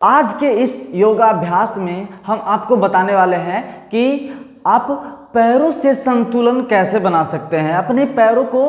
आज के इस योगाभ्यास में हम आपको बताने वाले हैं कि आप पैरों से संतुलन कैसे बना सकते हैं, अपने पैरों को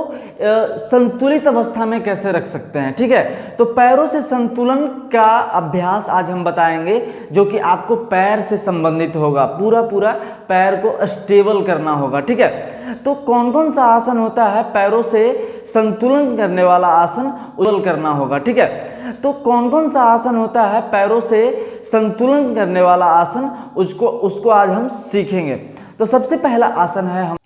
संतुलित अवस्था में कैसे रख सकते हैं। ठीक है, तो पैरों से संतुलन का अभ्यास आज हम बताएंगे, जो कि आपको पैर से संबंधित होगा। पूरा पैर को स्टेबल करना होगा। ठीक है, तो कौन कौन सा आसन होता है पैरों से संतुलन करने वाला आसन, उज्जवल करना होगा। ठीक है, तो कौन कौन सा आसन होता है पैरों से संतुलन करने वाला आसन, उसको आज हम सीखेंगे। तो सबसे पहला आसन है हम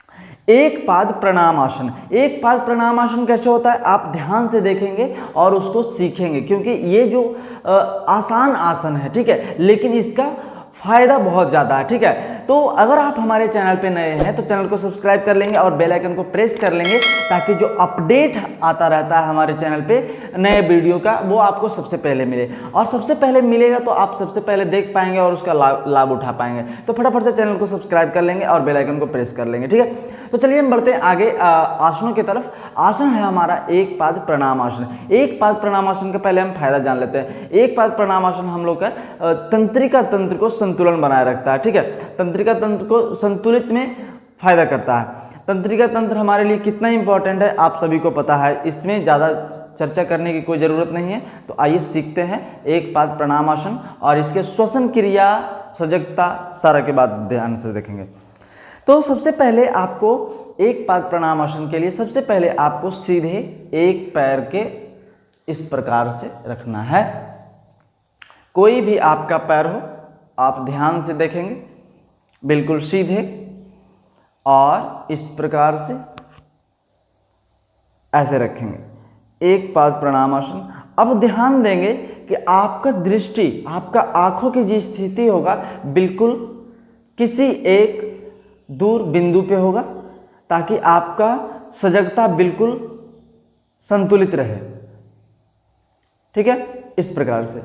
एक पाद प्रणाम आसन। एक पाद प्रणाम आसन कैसे होता है आप ध्यान से देखेंगे और उसको सीखेंगे, क्योंकि ये जो आसान आसन है, ठीक है, लेकिन इसका फायदा बहुत ज़्यादा है। ठीक है, तो अगर आप हमारे चैनल पे नए हैं तो चैनल को सब्सक्राइब कर लेंगे और बेल आइकन को प्रेस कर लेंगे, ताकि जो अपडेट आता रहता है हमारे चैनल पे नए वीडियो का, वो आपको सबसे पहले मिले। और सबसे पहले मिलेगा तो आप सबसे पहले देख पाएंगे और उसका लाभ उठा पाएंगे। तो फटाफट से चैनल को सब्सक्राइब कर लेंगे और बेल आइकन को प्रेस कर लेंगे। ठीक है, तो चलिए हम बढ़ते हैं आगे आसनों की तरफ। आसन है हमारा एक पाद प्रणाम आसन। एक पाद प्रणाम आसन का पहले हम फायदा जान लेते हैं। एक पाद प्रणाम आसन हम लोग का तंत्रिका तंत्र को संतुलन बनाए रखता है। ठीक है, तंत्रिका तंत्र को संतुलित में फायदा करता है। तंत्रिका तंत्र हमारे लिए कितना इंपॉर्टेंट है आप सभी को पता है, इसमें ज़्यादा चर्चा करने की कोई ज़रूरत नहीं है। तो आइए सीखते हैं एक पाद प्रणाम आसन और इसके श्वसन क्रिया, सजगता, सारा के बाद ध्यान से देखेंगे। तो सबसे पहले आपको एक पाद प्रणाम आसन के लिए सबसे पहले आपको सीधे एक पैर के इस प्रकार से रखना है। कोई भी आपका पैर हो, आप ध्यान से देखेंगे, बिल्कुल सीधे और इस प्रकार से ऐसे रखेंगे एक पाद प्रणाम आसन। अब ध्यान देंगे कि आपका दृष्टि, आपका आंखों की जो स्थिति होगा, बिल्कुल किसी एक दूर बिंदु पे होगा, ताकि आपका सजगता बिल्कुल संतुलित रहे। ठीक है, इस प्रकार से।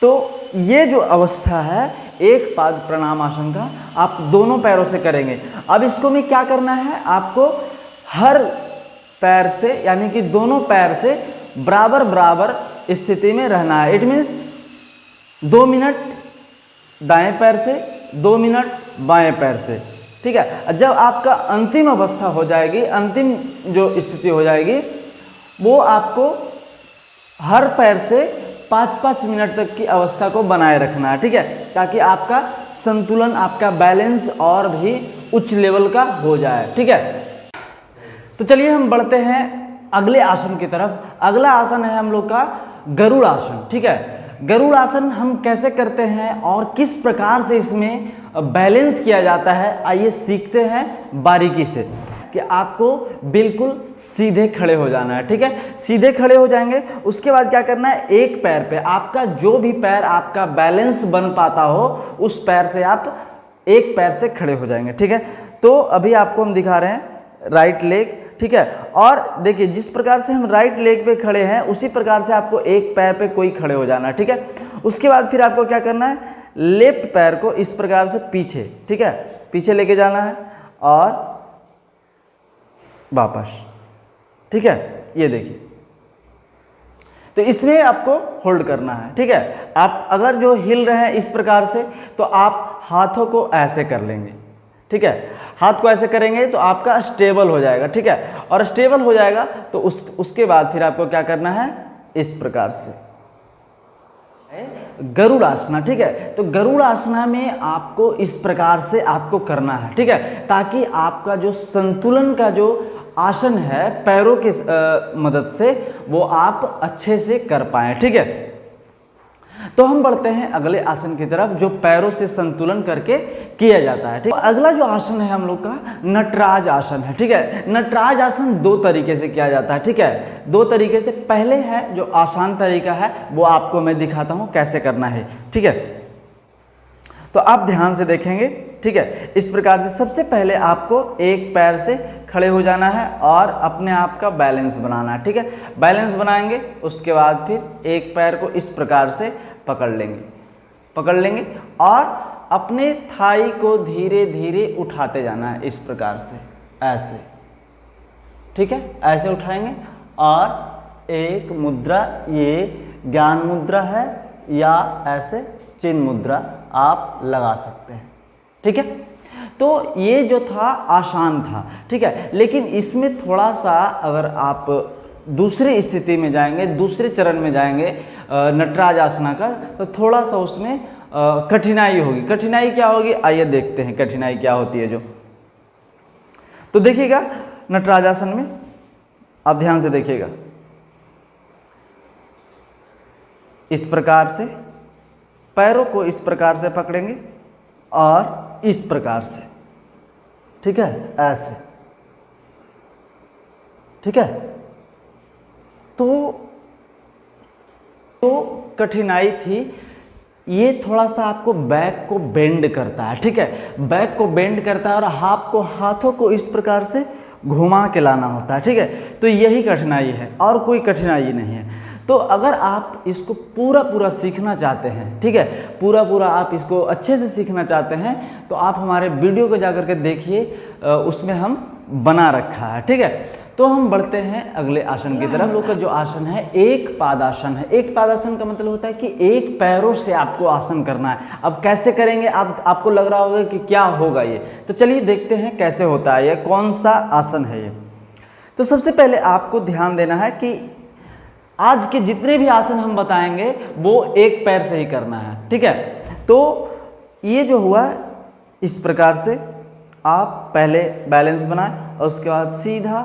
तो ये जो अवस्था है एक पाद प्रणाम आसन का, आप दोनों पैरों से करेंगे। अब इसको में क्या करना है, आपको हर पैर से, यानी कि दोनों पैर से बराबर स्थिति में रहना है। इट मीन्स 2 मिनट दाएं पैर से, 2 मिनट बाएं पैर से। ठीक है, जब आपका अंतिम अवस्था हो जाएगी, अंतिम जो स्थिति हो जाएगी, वो आपको हर पैर से 5-5 मिनट तक की अवस्था को बनाए रखना है। ठीक है, ताकि आपका संतुलन, आपका बैलेंस और भी उच्च लेवल का हो जाए। ठीक है, तो चलिए हम बढ़ते हैं अगले आसन की तरफ। अगला आसन है हम लोग का गरुड़ आसन। ठीक है, गरुड़ आसन हम कैसे करते हैं और किस प्रकार से इसमें बैलेंस किया जाता है, आइए सीखते हैं बारीकी से। कि आपको बिल्कुल सीधे खड़े हो जाना है। ठीक है, सीधे खड़े हो जाएंगे, उसके बाद क्या करना है, एक पैर पे आपका जो भी पैर आपका बैलेंस बन पाता हो, उस पैर से आप एक पैर से खड़े हो जाएंगे। ठीक है, तो अभी आपको हम दिखा रहे हैं राइट लेग। ठीक है, और देखिए जिस प्रकार से हम राइट लेग पे खड़े हैं, उसी प्रकार से आपको एक पैर पे कोई खड़े हो जाना है। ठीक है, उसके बाद फिर आपको क्या करना है, लेफ्ट पैर को इस प्रकार से पीछे, ठीक है, पीछे लेके जाना है और वापस। ठीक है, ये देखिए, तो इसमें आपको होल्ड करना है। ठीक है, आप अगर जो हिल रहे हैं इस प्रकार से, तो आप हाथों को ऐसे कर लेंगे। ठीक है, हाथ को ऐसे करेंगे तो आपका स्टेबल हो जाएगा। ठीक है, और स्टेबल हो जाएगा तो उसके बाद फिर आपको क्या करना है, इस प्रकार से गरुड़ आसना। ठीक है, तो गरुड़ आसना में आपको इस प्रकार से आपको करना है। ठीक है, ताकि आपका जो संतुलन का जो आसन है पैरों की मदद से, वो आप अच्छे से कर पाएं। ठीक है, तो हम बढ़ते हैं अगले आसन की तरफ, जो पैरों से संतुलन करके किया जाता है। ठीक, तो अगला जो आसन है हम लोग का नटराज आसन है। ठीक है, नटराज आसन 2 तरीके से किया जाता है। ठीक है, 2 तरीके से। पहले है जो आसान तरीका है, वो आपको मैं दिखाता हूं कैसे करना है। ठीक है, तो आप ध्यान से देखेंगे। ठीक है, इस प्रकार से सबसे पहले आपको एक पैर से खड़े हो जाना है और अपने आप का बैलेंस बनाना है। ठीक है, बैलेंस बनाएंगे, उसके बाद फिर एक पैर को इस प्रकार से पकड़ लेंगे और अपने थाई को धीरे धीरे उठाते जाना है, इस प्रकार से, ऐसे। ठीक है, ऐसे उठाएंगे और एक मुद्रा ये ज्ञान मुद्रा है या ऐसे चिन्ह मुद्रा आप लगा सकते हैं। ठीक है, तो ये जो था आसान था। ठीक है, लेकिन इसमें थोड़ा सा अगर आप दूसरी स्थिति में जाएंगे, दूसरे चरण में जाएंगे नटराज आसना का, तो थोड़ा सा उसमें कठिनाई होगी। कठिनाई क्या होगी, आइए देखते हैं कठिनाई क्या होती है जो। तो देखिएगा नटराज आसन में आप ध्यान से देखिएगा, इस प्रकार से पैरों को इस प्रकार से पकड़ेंगे और इस प्रकार से, ठीक है, ऐसे। ठीक है, तो कठिनाई थी ये, थोड़ा सा आपको बैक को बेंड करता है। ठीक है, बैक को बेंड करता है और हाथों को इस प्रकार से घुमा के लाना होता है। ठीक है, तो यही कठिनाई है और कोई कठिनाई नहीं है। तो अगर आप इसको पूरा सीखना चाहते हैं, ठीक है, पूरा आप इसको अच्छे से सीखना चाहते हैं, तो आप हमारे वीडियो को जाकर के देखिए, उसमें हम बना रखा है। ठीक है, तो हम बढ़ते हैं अगले आसन की तरफ। हम लोग का जो आसन है एक पादासन है। एक पादासन का मतलब होता है कि एक पैरों से आपको आसन करना है। अब कैसे करेंगे, आपको लग रहा होगा कि क्या होगा ये, तो चलिए देखते हैं कैसे होता है ये, कौन सा आसन है ये। तो सबसे पहले आपको ध्यान देना है कि आज के जितने भी आसन हम बताएंगे वो एक पैर से ही करना है। ठीक है, तो ये जो हुआ इस प्रकार से आप पहले बैलेंस बनाएं और उसके बाद सीधा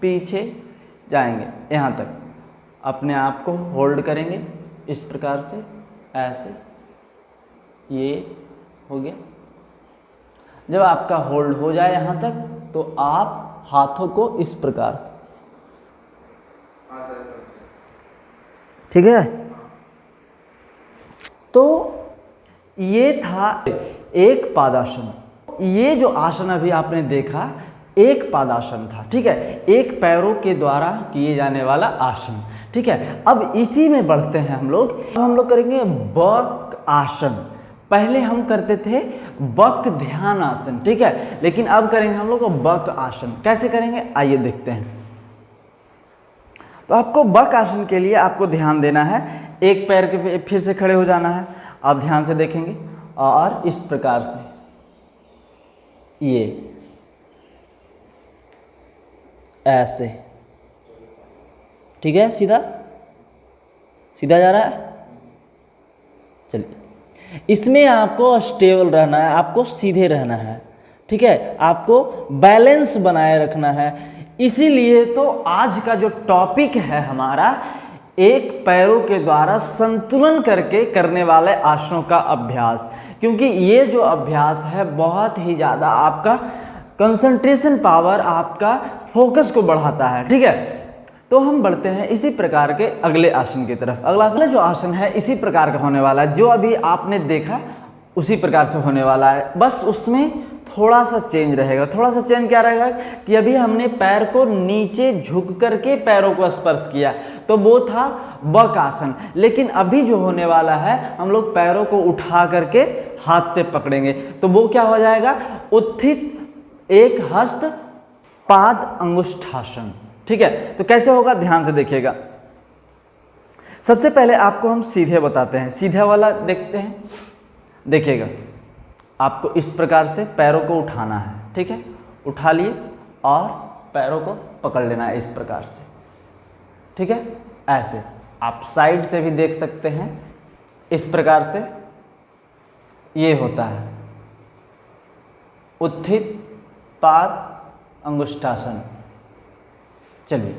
पीछे जाएंगे, यहाँ तक अपने आप को होल्ड करेंगे इस प्रकार से, ऐसे, ये हो गया। जब आपका होल्ड हो जाए यहाँ तक, तो आप हाथों को इस प्रकार से, ठीक है। तो ये था एक पादासन। ये जो आसन अभी आपने देखा एक पादासन था। ठीक है, एक पैरों के द्वारा किए जाने वाला आसन। ठीक है, अब इसी में बढ़ते हैं हम लोग करेंगे बक आसन। पहले हम करते थे बक ध्यान आसन, ठीक है, लेकिन अब करेंगे हम लोग बक आसन। कैसे करेंगे आइए देखते हैं। तो आपको बक आसन के लिए आपको ध्यान देना है, एक पैर के फिर से खड़े हो जाना है, आप ध्यान से देखेंगे और इस प्रकार से ये ऐसे, ठीक है, सीधा जा रहा है। चलिए, इसमें आपको स्टेबल रहना है, आपको सीधे रहना है। ठीक है, आपको बैलेंस बनाए रखना है। इसीलिए तो आज का जो टॉपिक है हमारा, एक पैरों के द्वारा संतुलन करके करने वाले आसनों का अभ्यास, क्योंकि ये जो अभ्यास है बहुत ही ज़्यादा आपका कंसंट्रेशन पावर, आपका फोकस को बढ़ाता है। ठीक है, तो हम बढ़ते हैं इसी प्रकार के अगले आसन की तरफ। अगला आसन जो आसन है इसी प्रकार का होने वाला है, जो अभी आपने देखा उसी प्रकार से होने वाला है, बस उसमें थोड़ा सा चेंज रहेगा। थोड़ा सा चेंज क्या रहेगा कि अभी हमने पैर को नीचे झुक करके पैरों को स्पर्श किया, तो वो था बक आसन। लेकिन अभी जो होने वाला है, हम लोग पैरों को उठा करके हाथ से पकड़ेंगे, तो वो क्या हो जाएगा, उत्थित एक हस्त पाद अंगुष्ठासन। ठीक है, तो कैसे होगा ध्यान से देखिएगा। सबसे पहले आपको हम सीधे बताते हैं, सीधे वाला देखते हैं। देखिएगा, आपको इस प्रकार से पैरों को उठाना है। ठीक है, उठा लिए और पैरों को पकड़ लेना है इस प्रकार से। ठीक है, ऐसे आप साइड से भी देख सकते हैं, इस प्रकार से ये होता है उत्थित पाद अंगुष्ठासन। चलिए,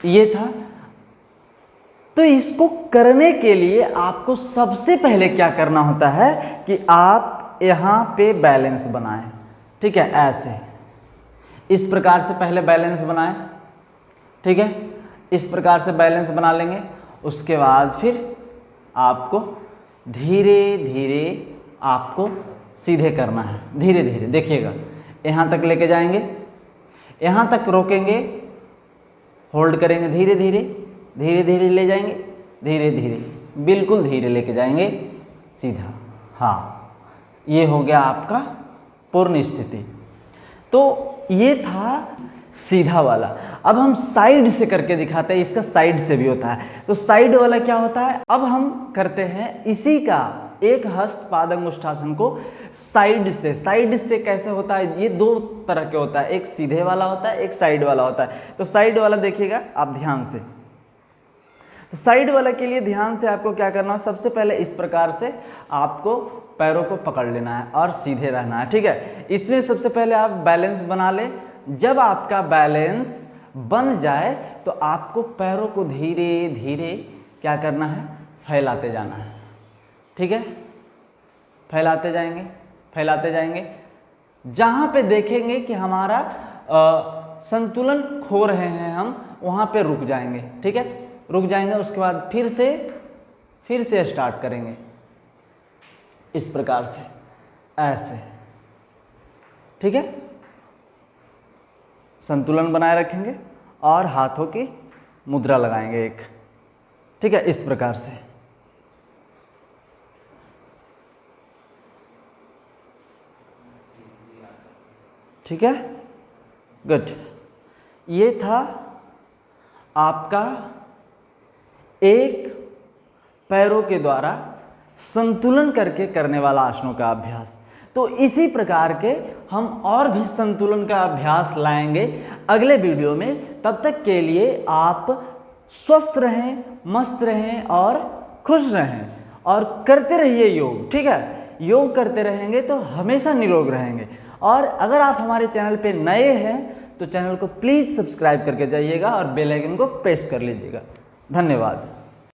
ये था। तो इसको करने के लिए आपको सबसे पहले क्या करना होता है कि आप यहाँ पे बैलेंस बनाएं। ठीक है, ऐसे इस प्रकार से पहले बैलेंस बनाएं। ठीक है, इस प्रकार से बैलेंस बना लेंगे। उसके बाद फिर आपको धीरे धीरे आपको सीधे करना है, धीरे धीरे। देखिएगा, यहाँ तक लेके जाएंगे, यहाँ तक रोकेंगे, होल्ड करेंगे, धीरे धीरे धीरे धीरे ले जाएंगे, धीरे धीरे, बिल्कुल धीरे लेके जाएंगे सीधा। हाँ, ये हो गया आपका पूर्ण स्थिति। तो ये था सीधा वाला। अब हम साइड से करके दिखाते हैं, इसका साइड से भी होता है। तो साइड वाला क्या होता है, अब हम करते हैं इसी का एक हस्त पाद अंगुष्ठासन को साइड से। साइड से कैसे होता है, ये दो तरह के होता है, एक सीधे वाला होता है, एक साइड वाला होता है। तो साइड वाला देखिएगा आप ध्यान से। तो साइड वाला के लिए ध्यान से आपको क्या करना है, सबसे पहले इस प्रकार से आपको पैरों को पकड़ लेना है और सीधे रहना है, ठीक है। इसमें सबसे पहले आप बैलेंस बना ले। जब आपका बैलेंस बन जाए तो आपको पैरों को धीरे धीरे क्या करना है, फैलाते जाना है, ठीक है। फैलाते जाएंगे, फैलाते जाएंगे। जहाँ पे देखेंगे कि हमारा संतुलन खो रहे हैं हम, वहाँ पे रुक जाएंगे, ठीक है। रुक जाएंगे, उसके बाद फिर से स्टार्ट करेंगे इस प्रकार से, ऐसे, ठीक है। संतुलन बनाए रखेंगे और हाथों की मुद्रा लगाएंगे एक, ठीक है, इस प्रकार से। ठीक है, गुड। ये था आपका एक पैरों के द्वारा संतुलन करके करने वाला आसनों का अभ्यास। तो इसी प्रकार के हम और भी संतुलन का अभ्यास लाएंगे अगले वीडियो में। तब तक के लिए आप स्वस्थ रहें, मस्त रहें और खुश रहें और करते रहिए योग, ठीक है। योग करते रहेंगे तो हमेशा निरोग रहेंगे। और अगर आप हमारे चैनल पे नए हैं तो चैनल को प्लीज़ सब्सक्राइब करके जाइएगा और बेल आइकन को प्रेस कर लीजिएगा। धन्यवाद।